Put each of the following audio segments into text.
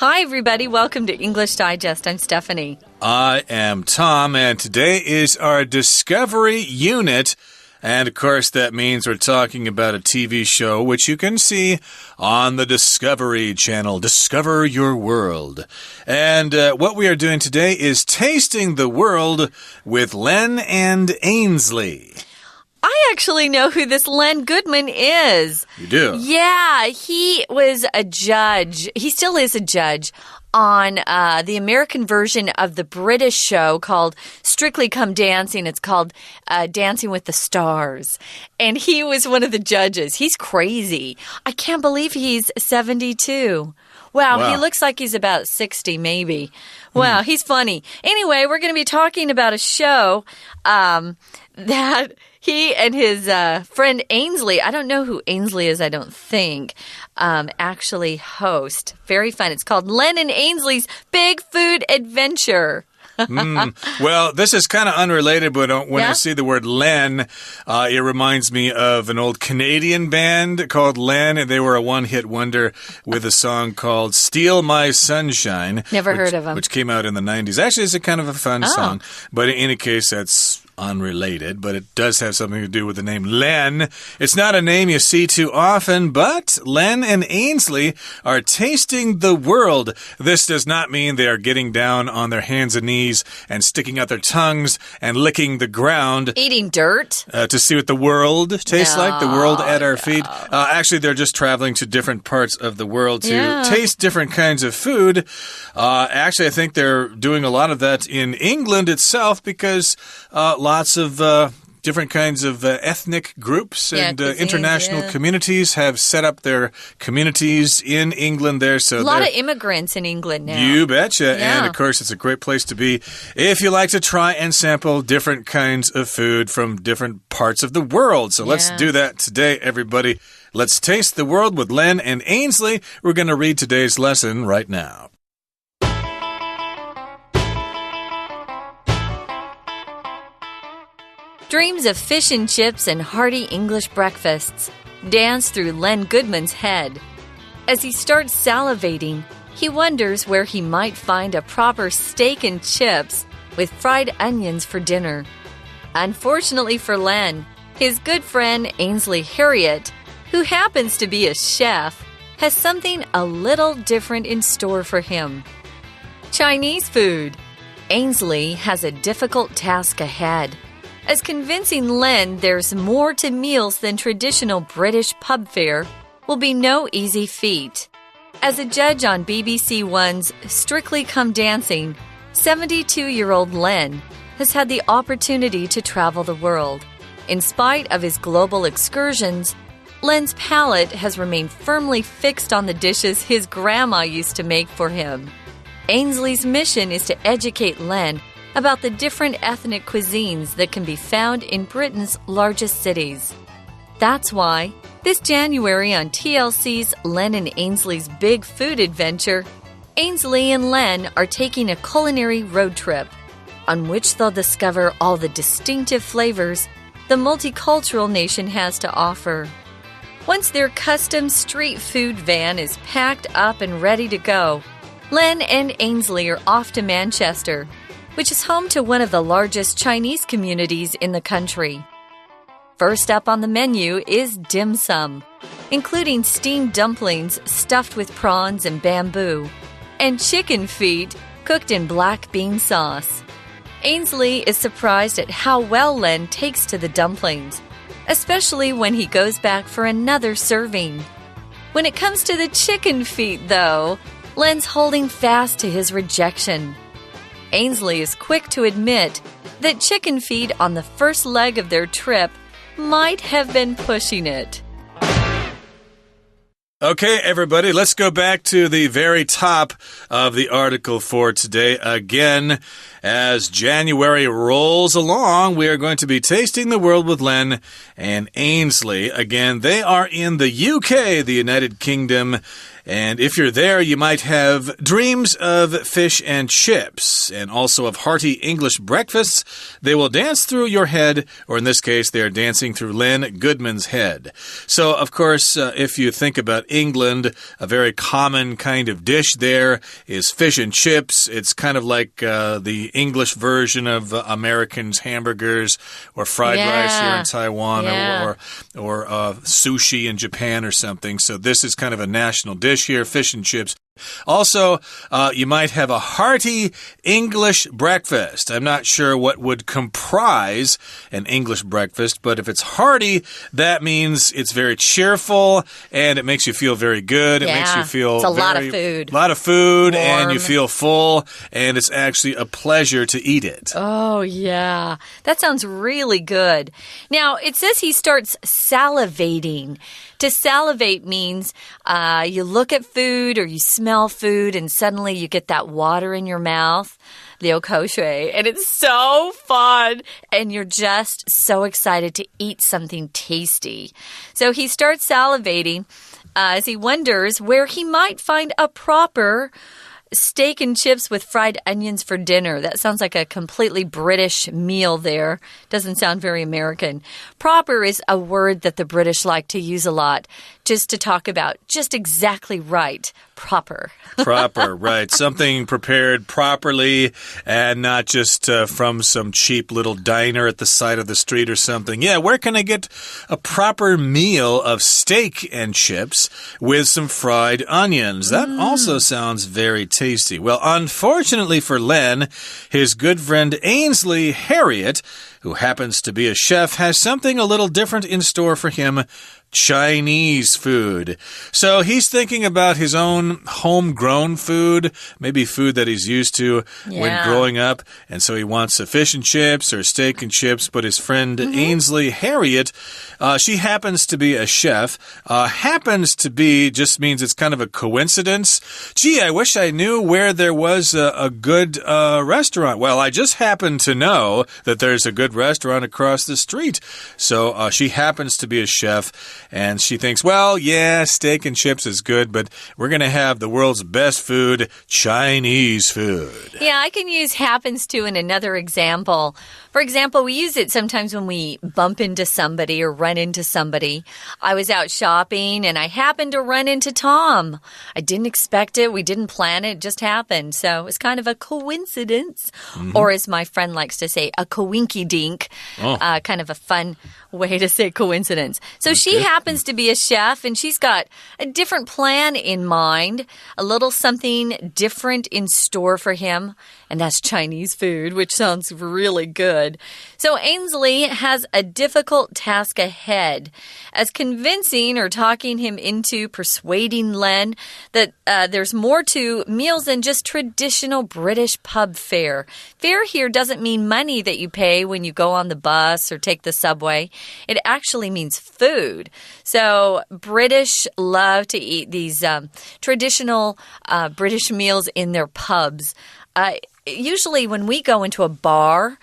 Hi, everybody. Welcome to English Digest. I'm Stephanie. I am Tom, and today is our Discovery Unit. And, of course, that means we're talking about a TV show which you can see on the Discovery Channel. Discover Your World. And what we are doing today is tasting the world with Len and Ainsley. I actually know who this Len Goodman is. You do? Yeah, he was a judge. He still is a judge on the American version of the British show called Strictly Come Dancing. It's called Dancing with the Stars. And he was one of the judges. He's crazy. I can't believe he's 72. Wow, he looks like he's about 60 maybe. Wow, he's funny. Anyway, we're going to be talking about a show that he and his friend Ainsley, I don't know who Ainsley is, I don't think, actually host. Very fun. It's called Len and Ainsley's Big Food Adventure. Well, this is kind of unrelated, but when I see the word Len, it reminds me of an old Canadian band called Len, and they were a one-hit wonder with a song called Steal My Sunshine. Never heard of them. Which came out in the 90s. Actually, it's a kind of a fun song, but in any case, that's unrelated, but it does have something to do with the name Len. It's not a name you see too often, but Len and Ainsley are tasting the world. This does not mean they are getting down on their hands and knees and sticking out their tongues and licking the ground. Eating dirt? To see what the world tastes like, the world at our feet. Actually, they're just traveling to different parts of the world to taste different kinds of food. Actually, I think they're doing a lot of that in England itself because lots of different kinds of ethnic groups and international communities have set up their communities in England there. So a lot of immigrants in England now. You betcha. And, of course, it's a great place to be if you like to try and sample different kinds of food from different parts of the world. So let's do that today, everybody. Let's taste the world with Len and Ainsley. We're going to read today's lesson right now. Dreams of fish and chips and hearty English breakfasts dance through Len Goodman's head. As he starts salivating, he wonders where he might find a proper steak and chips with fried onions for dinner. Unfortunately for Len, his good friend Ainsley Harriet, who happens to be a chef, has something a little different in store for him. Chinese food. Ainsley has a difficult task ahead. As convincing Len there's more to meals than traditional British pub fare will be no easy feat. As a judge on BBC One's Strictly Come Dancing, 72-year-old Len has had the opportunity to travel the world. In spite of his global excursions, Len's palate has remained firmly fixed on the dishes his grandma used to make for him. Ainsley's mission is to educate Len about the different ethnic cuisines that can be found in Britain's largest cities. That's why, this January on TLC's Len and Ainsley's Big Food Adventure, Ainsley and Len are taking a culinary road trip, on which they'll discover all the distinctive flavors the multicultural nation has to offer. Once their custom street food van is packed up and ready to go, Len and Ainsley are off to Manchester, which is home to one of the largest Chinese communities in the country. First up on the menu is dim sum, including steamed dumplings stuffed with prawns and bamboo, and chicken feet cooked in black bean sauce. Ainsley is surprised at how well Len takes to the dumplings, especially when he goes back for another serving. When it comes to the chicken feet, though, Len's holding fast to his rejection. Ainsley is quick to admit that chicken feet on the first leg of their trip might have been pushing it. Okay, everybody, let's go back to the very top of the article for today. Again, as January rolls along, we are going to be tasting the world with Len and Ainsley. Again, they are in the UK, the United Kingdom, And if you're there, you might have dreams of fish and chips, and also of hearty English breakfasts. They will dance through your head, or in this case, they are dancing through Len Goodman's head. So, of course, if you think about England, a very common kind of dish there is fish and chips. It's kind of like the English version of Americans' hamburgers or fried rice here in Taiwan or sushi in Japan or something. So this is kind of a national dish here, fish and chips. Also, you might have a hearty English breakfast. I'm not sure what would comprise an English breakfast, but if it's hearty, that means it's very cheerful and it makes you feel very good. It makes you feel it's a lot of food, Warm. And you feel full, and it's actually a pleasure to eat it. Oh, yeah. That sounds really good. Now, it says he starts salivating. To salivate means you look at food or you smell food and suddenly you get that water in your mouth, 流口水, and it's so fun. And you're just so excited to eat something tasty. So he starts salivating as he wonders where he might find a proper steak and chips with fried onions for dinner. That sounds like a completely British meal there. Doesn't sound very American. Proper is a word that the British like to use a lot, just to talk about just exactly right. Proper. Proper, right. Something prepared properly and not just from some cheap little diner at the side of the street or something. Yeah, where can I get a proper meal of steak and chips with some fried onions? That also sounds very tasty. Well, unfortunately for Len, his good friend Ainsley Harriet, who happens to be a chef, has something a little different in store for him. Chinese food. So he's thinking about his own homegrown food, maybe food that he's used to when growing up. And so he wants a fish and chips or steak and chips. But his friend Ainsley Harriet, she happens to be a chef. Happens to be just means it's kind of a coincidence. Gee, I wish I knew where there was a good restaurant. Well, I just happen to know that there's a good restaurant across the street. So she happens to be a chef. And she thinks, well, yeah, steak and chips is good, but we're going to have the world's best food, Chinese food. Yeah, I can use happens to in another example. For example, we use it sometimes when we bump into somebody or run into somebody. I was out shopping and I happened to run into Tom. I didn't expect it. We didn't plan it. It just happened. So it's kind of a coincidence. Or as my friend likes to say, a coinky-dink. Kind of a fun way to say coincidence. So she happens to be a chef and she's got a different plan in mind, a little something different in store for him, and that's Chinese food, which sounds really good. So Ainsley has a difficult task ahead as convincing or talking him into persuading Len that there's more to meals than just traditional British pub fare. Fare here doesn't mean money that you pay when you go on the bus or take the subway. It actually means food. So British love to eat these traditional British meals in their pubs. Usually when we go into a bar,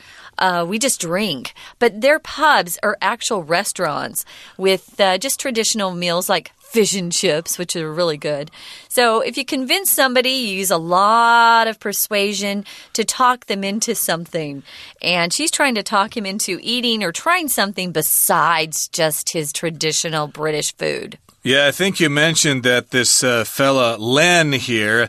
we just drink. But their pubs are actual restaurants with just traditional meals like fish and chips, which are really good. So if you convince somebody, you use a lot of persuasion to talk them into something. And she's trying to talk him into eating or trying something besides just his traditional British food. Yeah, I think you mentioned that this fella, Len here,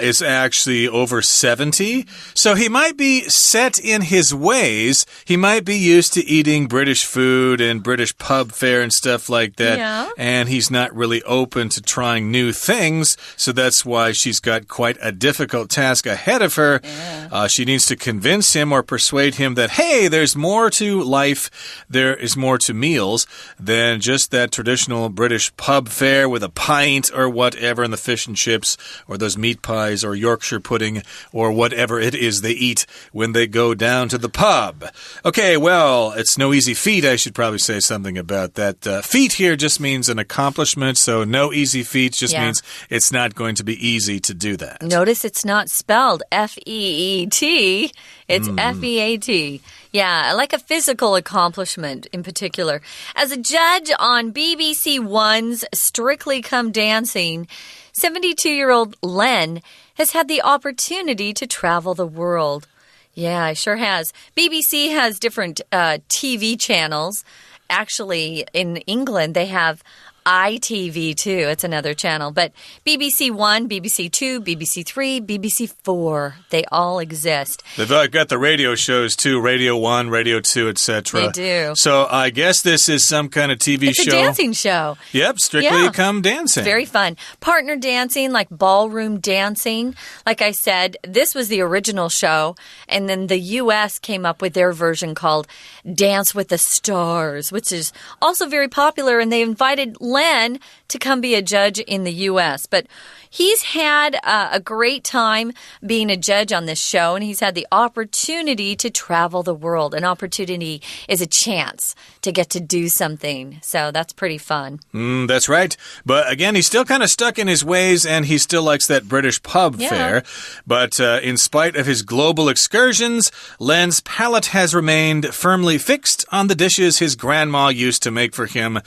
is actually over 70. So he might be set in his ways. He might be used to eating British food and British pub fare and stuff like that. Yeah. And he's not really open to trying new things. So that's why she's got quite a difficult task ahead of her. Yeah. She needs to convince him or persuade him that, hey, there's more to life. There is more to meals than just that traditional British pub fare with a pint or whatever, and the fish and chips or those meat pies or Yorkshire pudding or whatever it is they eat when they go down to the pub. Okay, well, it's no easy feat. I should probably say something about that. Feat here just means an accomplishment, so no easy feat just means it's not going to be easy to do that. Notice it's not spelled F-E-E-T. It's F-E-A-T. Yeah, like a physical accomplishment in particular. As a judge on BBC One's Strictly Come Dancing, 72-year-old Len has had the opportunity to travel the world. Yeah, it sure has. BBC has different TV channels. Actually, in England, they have ITV too. It's another channel. But BBC One, BBC Two, BBC Three, BBC Four, they all exist. They've got the radio shows too, Radio 1, Radio 2, etc. They do. So I guess this is some kind of TV show. It's a dancing show. Yep, Strictly Come Dancing. It's very fun. Partner dancing, like ballroom dancing. Like I said, this was the original show. And then the U.S. came up with their version called Dance with the Stars, which is also very popular. And they invited Len to come be a judge in the U.S. But he's had a great time being a judge on this show, and he's had the opportunity to travel the world. An opportunity is a chance to get to do something. So that's pretty fun. That's right. But again, he's still kind of stuck in his ways, and he still likes that British pub fare. But in spite of his global excursions, Len's palate has remained firmly fixed on the dishes his grandma used to make for him.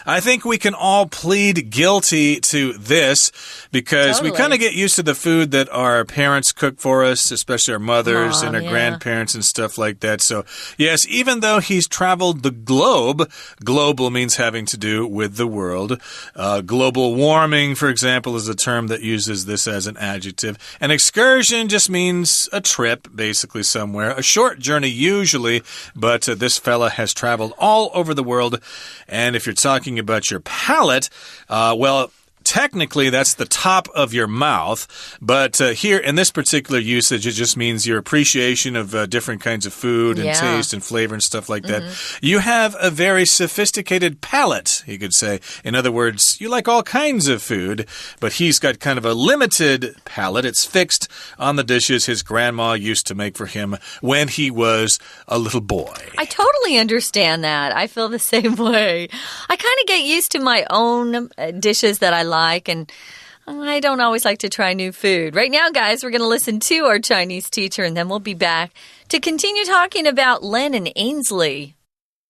I think we can all plead guilty to this because we kind of get used to the food that our parents cook for us, especially our mothers and our grandparents and stuff like that. So, yes, even though he's traveled the globe, global means having to do with the world. Global warming, for example, is a term that uses this as an adjective. An excursion just means a trip, basically somewhere. A short journey usually, but this fella has traveled all over the world. And if you're talking about your palate, well, technically, that's the top of your mouth, but here in this particular usage, it just means your appreciation of different kinds of food and taste and flavor and stuff like that. You have a very sophisticated palate, you could say. In other words, you like all kinds of food, but he's got kind of a limited palate. It's fixed on the dishes his grandma used to make for him when he was a little boy. I totally understand that. I feel the same way. I kind of get used to my own dishes that I like, and I don't always like to try new food. Right now, guys, we're going to listen to our Chinese teacher, and then we'll be back to continue talking about Len and Ainsley.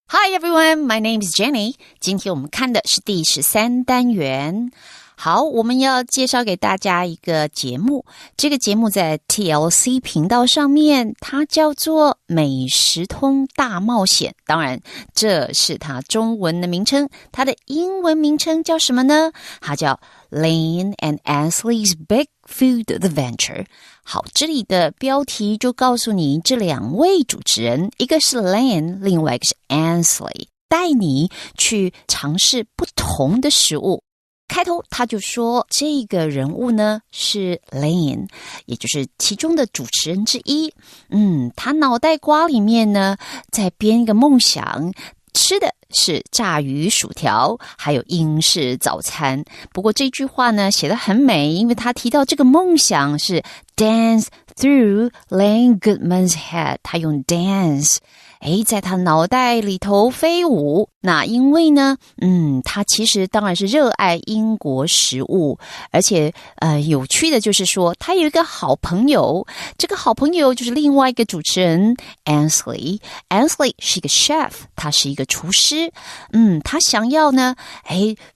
Hi, everyone. My name is Jenny. 今天我们看的是第13单元。好，我们要介绍给大家一个节目，这个节目在 TLC 频道上面，它叫做美食通大冒险。当然，这是它中文的名称，它的英文名称叫什么呢？它叫 Len and Ainsley's Big Food Adventure。好，这里的标题就告诉你这两位主持人，一个是 Len， 另外一个是 Ainsley， 带你去尝试不同的食物。开头他就说这个人物呢是 Len， 也就是其中的主持人之一。他脑袋瓜里面呢在编一个梦想，吃的是炸鱼薯条，还有英式早餐。不过这句话呢写得很美，因为他提到这个梦想是 dance through Len Goodman's head， 他用 dance在他脑袋里头飞舞。那因为呢他其实当然是热爱英国食物，而且有趣的就是说他有一个好朋友，这个好朋友就是另外一个主持人 Ainsley 是一个 chef， 他是一个厨师。他想要呢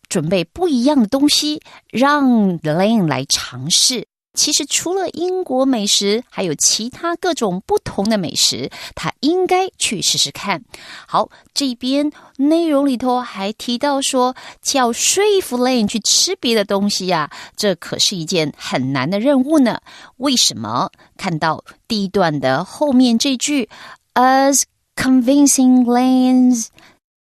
准备不一样的东西让 Len 来尝试。其实除了英国美食，还有其他各种不同的美食，他应该去试试看。好，这边内容里头还提到说，要说服 Len 去吃别的东西呀，这可是一件很难的任务呢。为什么？看到第一段的后面这句 Us convincing Len's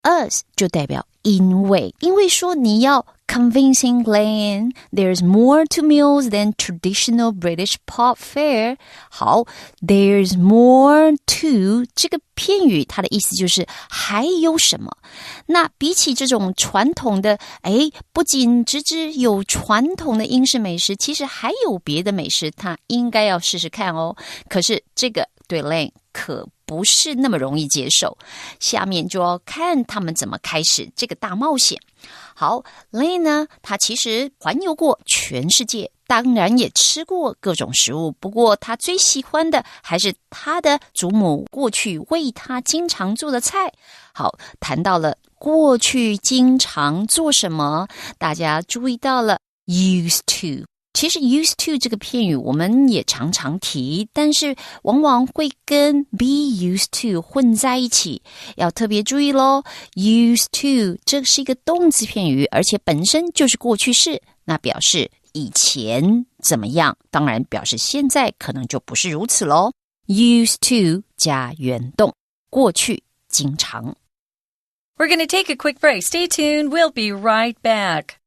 Us 就代表因为说你要convincing Len there's more to meals than traditional British pub fare。 好， there's more to 这个片语它的意思就是还有什么。那比起这种传统的不仅只有传统的英式美食，其实还有别的美食他应该要试试看哦。可是这个对 Len 可不是那么容易接受，下面就要看他们怎么开始这个大冒险。好， Len 呢，他其实环游过全世界当然也吃过各种食物，不过他最喜欢的还是他的祖母过去为他经常做的菜。好，谈到了过去经常做什么，大家注意到了 used to。其实 used to 这个片语我们也常常提，但是往往会跟 be used to 混在一起，要特别注意咯。used to 这是一个动词片语，而且本身就是过去式，那表示以前怎么样，当然表示现在可能就不是如此咯。used to 加原动，过去经常。We're going to take a quick break. Stay tuned. We'll be right back.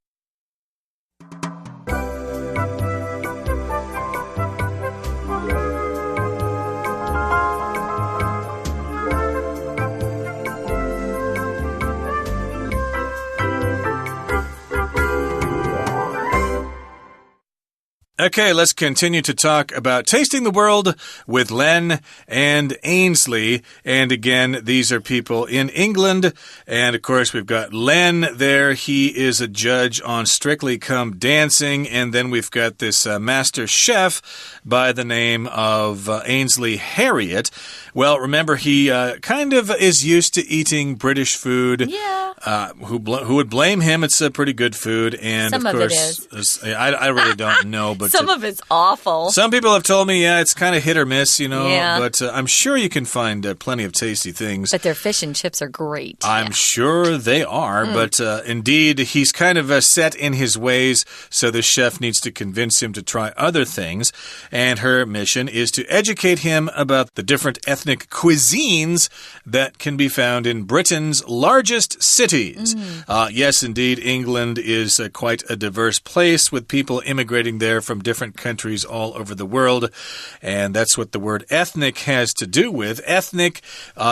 Okay, let's continue to talk about tasting the world with Len and Ainsley. And again, these are people in England. And of course, we've got Len there. He is a judge on Strictly Come Dancing. And then we've got this master chef by the name of Ainsley Harriott. Well, remember, he kind of is used to eating British food. Yeah. Who would blame him? It's a pretty good food. And Some of course, it is. I really don't know. But some of it's awful. Some people have told me, yeah, it's kind of hit or miss, you know. Yeah. But I'm sure you can find plenty of tasty things. But their fish and chips are great. I'm sure they are. But indeed, he's kind of set in his ways, so the chef needs to convince him to try other things. And her mission is to educate him about the different ethnic cuisines that can be found in Britain's largest cities. Yes, indeed, England is quite a diverse place with people immigrating there from different countries all over the world. And that's what the word ethnic has to do with. Ethnic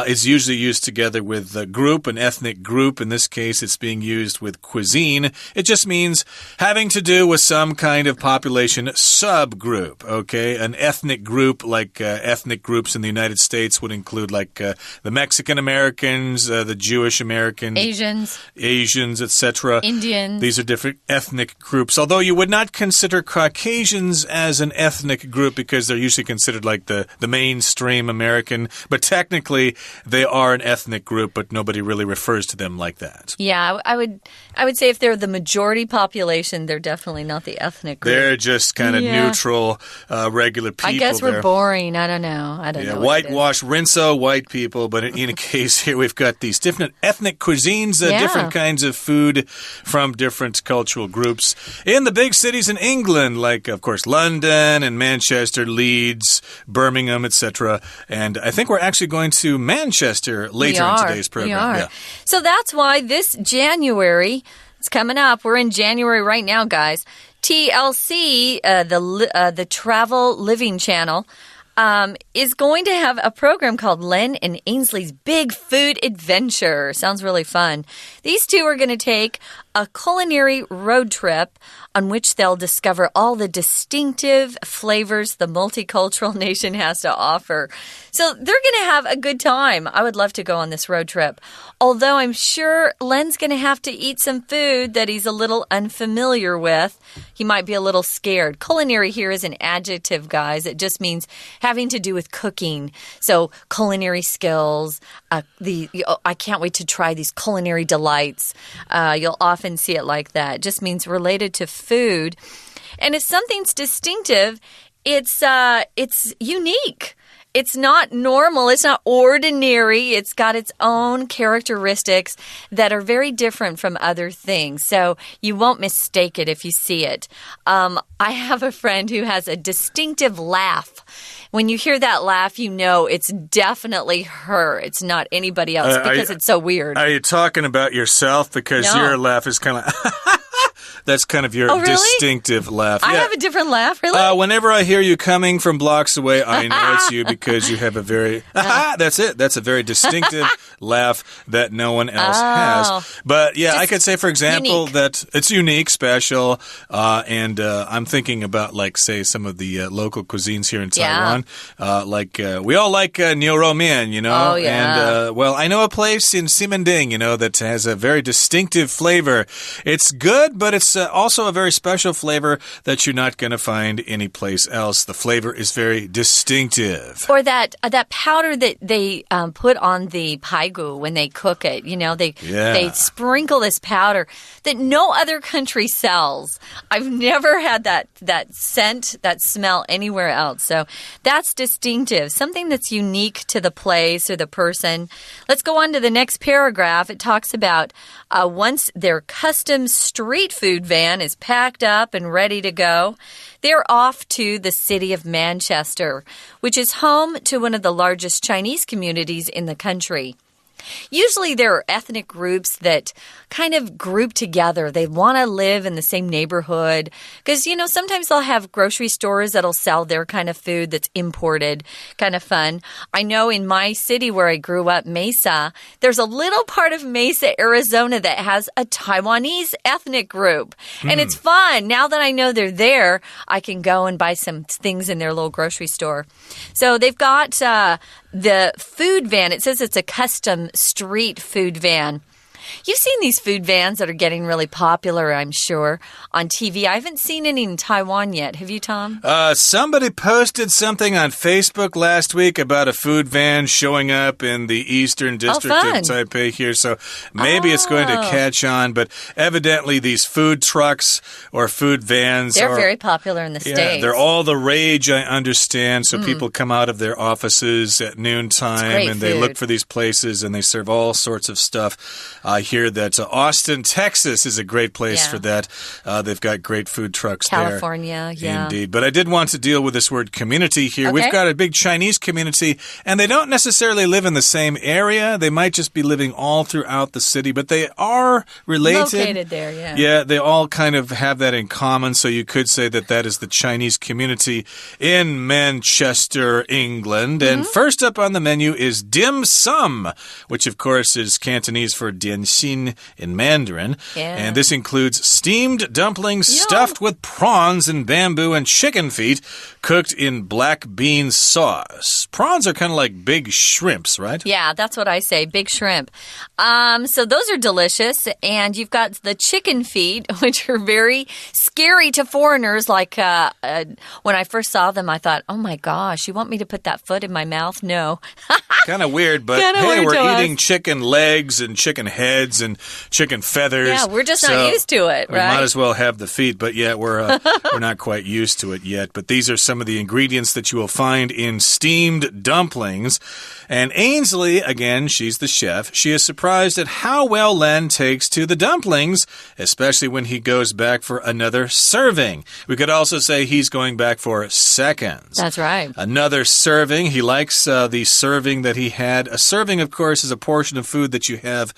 is usually used together with group, an ethnic group. In this case, it's being used with cuisine. It just means having to do with some kind of population subgroup, okay? An ethnic group, like ethnic groups in the United States would include like the Mexican Americans, the Jewish Americans, Asians, etc. Indians. These are different ethnic groups, although you would not consider Caucasians as an ethnic group because they're usually considered like the mainstream American, but technically they are an ethnic group, but nobody really refers to them like that. Yeah, I would say if they're the majority population, they're definitely not the ethnic group. They're just kind of neutral, regular people. I guess we're boring. I don't know. I don't know. Whitewash, rinso white people, but in any case, here we've got these different ethnic cuisines, different kinds of food from different cultural groups in the big cities in England, like, of course, London and Manchester, Leeds, Birmingham, etc. And I think we're actually going to Manchester later in today's program. We are. Yeah. So that's why this January, it's coming up. We're in January right now, guys. TLC, the Travel Living Channel, is going to have a program called Len and Ainsley's Big Food Adventure. Sounds really fun. These two are going to take a culinary road trip on which they'll discover all the distinctive flavors the multicultural nation has to offer. So they're going to have a good time. I would love to go on this road trip. Although I'm sure Len's going to have to eat some food that he's a little unfamiliar with. He might be a little scared. Culinary here is an adjective, guys. It just means having to do with cooking. So culinary skills. I can't wait to try these culinary delights. You'll often see it like that. It just means related to food. And if something's distinctive, it's unique. It's not normal. It's not ordinary. It's got its own characteristics that are very different from other things. So you won't mistake it if you see it. I have a friend who has a distinctive laugh. When you hear that laugh, you know it's definitely her. It's not anybody else because it's so weird. Are you talking about yourself? Because your laugh is kind of like... That's kind of your distinctive laugh. I have a different laugh, really? Whenever I hear you coming from blocks away, I know it's you because you have a very... That's it. That's a very distinctive laugh that no one else has. But yeah, I could say, for example, that it's unique, special, and I'm thinking about, like, say, some of the local cuisines here in Taiwan. We all like niu rou mian, you know? Oh, yeah. And, I know a place in Ximending, you know, that has a very distinctive flavor. It's good, but it's it's also a very special flavor that you're not going to find anyplace else. The flavor is very distinctive. Or that powder that they put on the paigu when they cook it. They sprinkle this powder that no other country sells. I've never had that scent, that smell anywhere else. So that's distinctive, something that's unique to the place or the person. Let's go on to the next paragraph. It talks about once their custom street food van is packed up and ready to go, they're off to the city of Manchester, which is home to one of the largest Chinese communities in the country. Usually there are ethnic groups that kind of group together. They want to live in the same neighborhood because, sometimes they'll have grocery stores that'll sell their kind of food that's imported. Kind of fun. I know in my city where I grew up, Mesa, there's a little part of Mesa, Arizona that has a Taiwanese ethnic group. And it's fun. Now that I know they're there, I can go and buy some things in their little grocery store. So they've got the food van. It says it's a custom street food van. You've seen these food vans that are getting really popular, I'm sure, on TV. I haven't seen any in Taiwan yet. Have you, Tom? Somebody posted something on Facebook last week about a food van showing up in the eastern district of Taipei here, so maybe it's going to catch on. But evidently these food trucks or food vans are very popular in the States. They're all the rage, I understand. So people come out of their offices at noontime and they look for these places and they serve all sorts of stuff. I hear that Austin, Texas is a great place for that. They've got great food trucks California, there. Indeed. But I did want to deal with this word community here. We've got a big Chinese community, and they don't necessarily live in the same area. They might just be living all throughout the city, but they are related. Located there, yeah. Yeah, they all kind of have that in common, so you could say that that is the Chinese community in Manchester, England. And first up on the menu is dim sum, which of course is Cantonese for dian xin in Mandarin. And this includes steamed dumplings stuffed with prawns and bamboo and chicken feet cooked in black bean sauce. Prawns are kind of like big shrimps, right? Yeah, that's what I say, big shrimp. So those are delicious. And you've got the chicken feet, which are very scary to foreigners. Like when I first saw them, I thought, oh my gosh, you want me to put that foot in my mouth? No. Kind of weird, but hey, we're eating chicken legs and chicken heads and chicken feathers. Yeah, we're just not used to it, right? We might as well have the feet, but yeah, we're not quite used to it yet. But these are some of the ingredients that you will find in steamed dumplings. And Ainsley, again, she's the chef. She is surprised at how well Len takes to the dumplings, especially when he goes back for another serving. We could also say he's going back for seconds. That's right. Another serving. He likes the serving that he had. A serving, of course, is a portion of food that you have,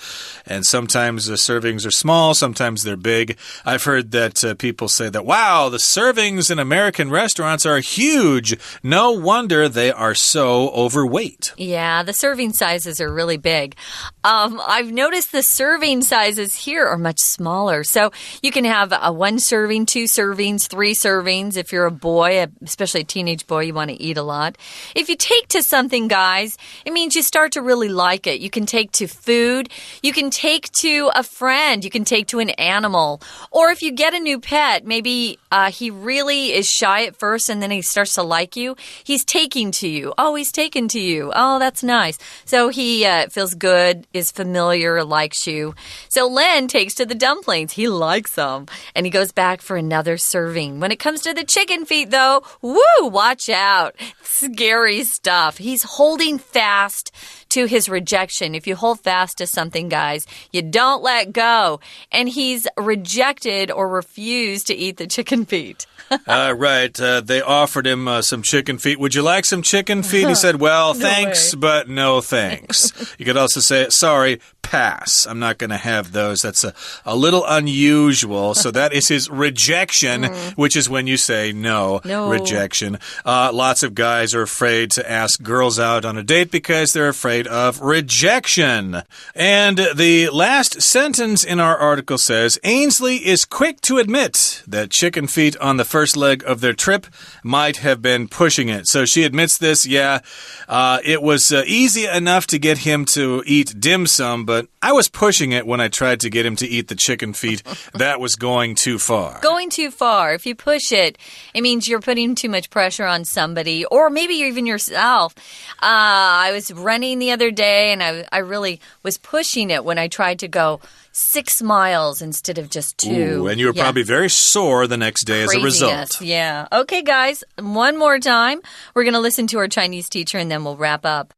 and sometimes the servings are small, sometimes they're big. I've heard that people say that, wow, the servings in American restaurants are huge. No wonder they are so overweight. Yeah, the serving sizes are really big. I've noticed the serving sizes here are much smaller. So you can have one serving, two servings, three servings. If you're a boy, especially a teenage boy, you want to eat a lot. If you take to something, guys, it means you start to really like it. You can take to food. You can take to a friend. You can take to an animal. Or if you get a new pet, maybe he really is shy at first and then he starts to like you. He's taking to you. Oh, he's taken to you. Oh, that's nice. So he feels good, is familiar, likes you. So Len takes to the dumplings. He likes them. And he goes back for another serving. When it comes to the chicken feet, though, woo, watch out. Scary stuff. He's holding fast to his rejection. If you hold fast to something, guys, you don't let go. And he's rejected or refused to eat the chicken feet. Right. They offered him some chicken feet. Would you like some chicken feet? He said, well, thanks, but no thanks. You could also say, sorry, pass. I'm not going to have those. That's a little unusual. So that is his rejection, which is when you say no. Rejection. Lots of guys are afraid to ask girls out on a date because they're afraid afraid of rejection. And the last sentence in our article says, Ainsley is quick to admit that chicken feet on the first leg of their trip might have been pushing it. So she admits this, it was easy enough to get him to eat dim sum, but I was pushing it when I tried to get him to eat the chicken feet. That was going too far. Going too far. If you push it, it means you're putting too much pressure on somebody, or maybe even yourself. I was running the other day, and I really was pushing it when I tried to go 6 miles instead of just 2. Ooh, and you were probably very sore the next day as a result. Yeah. Okay, guys, one more time. We're going to listen to our Chinese teacher, and then we'll wrap up.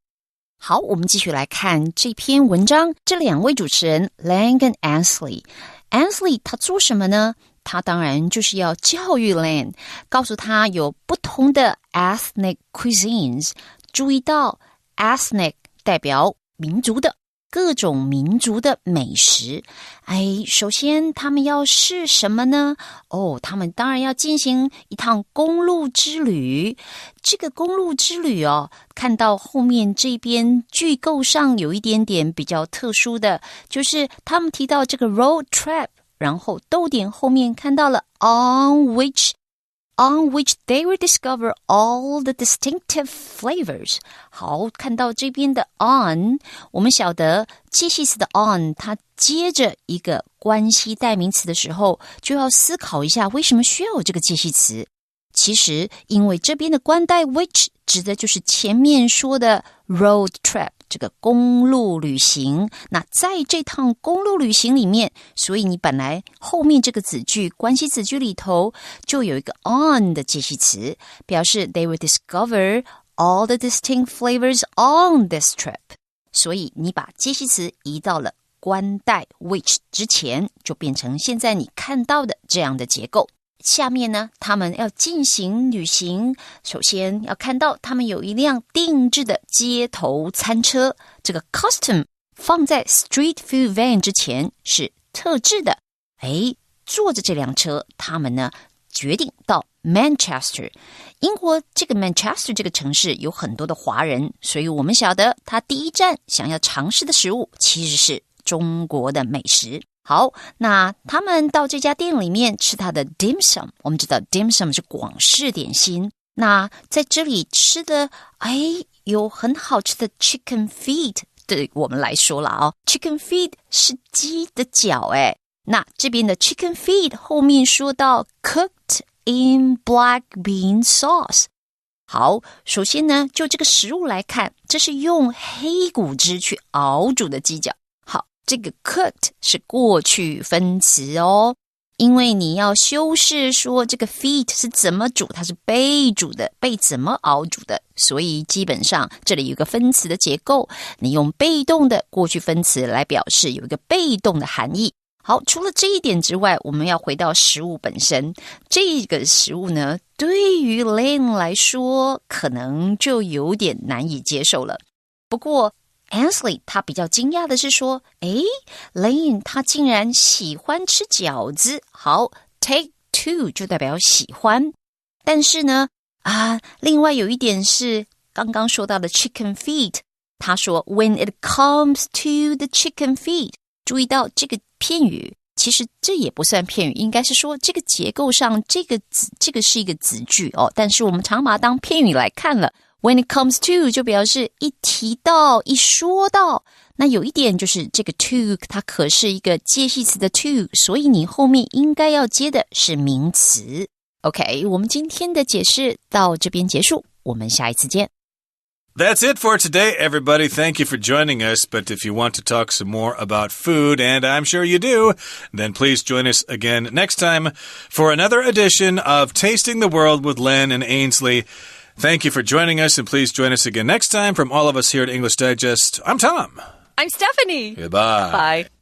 好，我们继续来看这篇文章。这两位主持人 Len 跟 Ainsley。Ainsley 他做什么呢？他当然就是要教育 Len， 告诉他有不同的 ethnic cuisines。注意到 ethnic 代表民族的，各种民族的美食。首先他们要试什么呢？他们当然要进行一趟公路之旅。这个公路之旅看到后面这边句构上有一点点比较特殊的，就是他们提到这个 road trip， 然后逗点后面看到了 on which they will discover all the distinctive flavors。 好，看到这边的 on， 我们晓得介系词的 on 它接着一个关系代名词的时候，就要思考一下为什么需要有这个介系词。其实因为这边的关代 which 指的就是前面说的 road trip， 这个公路旅行。那在这趟公路旅行里面，所以你本来后面这个子句关系子句里头就有一个 on 的介系词，表示 they will discover all the distinct flavors on this trip。 所以你把介系词移到了关代 which 之前，就变成现在你看到的这样的结构。下面呢，他们要进行旅行，首先要看到他们有一辆定制的街头餐车，这个 custom 放在 street food van 之前是特制的。坐着这辆车，他们呢决定到 Manchester。 英国这个 Manchester 这个城市有很多的华人，所以我们晓得他第一站想要尝试的食物其实是中国的美食。好，那他们到这家店里面吃他的 dim sum。 我们知道 dim sum 是广式点心，那在这里吃的有很好吃的 chicken feet。 对我们来说了chicken feet 是鸡的脚。那这边的 chicken feet 后面说到 cooked in black bean sauce。 好，首先呢就这个食物来看，这是用黑骨汁去熬煮的鸡脚。这个 cooked 是过去分词因为你要修饰说这个 feet 是怎么煮，它是被煮的，被怎么熬煮的，所以基本上这里有一个分词的结构，你用被动的过去分词来表示有一个被动的含义。好，除了这一点之外，我们要回到食物本身。这个食物呢，对于 Lane 来说可能就有点难以接受了。不过Ainsley 他比较惊讶的是说Lane 他竟然喜欢吃饺子。好， take two 就代表喜欢。但是呢另外有一点是刚刚说到的 chicken feet， 他说 when it comes to the chicken feet， 注意到这个片语，其实这也不算片语，应该是说这个结构上这个是一个子句但是我们常把它当片语来看了。When it comes to 就表示一提到一说到，那有一点就是这个 to 它可是一个介系词的 to， 所以你后面应该要接的是名词。 OK， 我们今天的解释到这边结束，我们下一次见。That's it for today, everybody. Thank you for joining us. But if you want to talk some more about food, and I'm sure you do, then please join us again next time for another edition of Tasting the World with Len and Ainsley.Thank you for joining us, and please join us again next time. From all of us here at English Digest, I'm Tom. I'm Stephanie. Goodbye. Bye.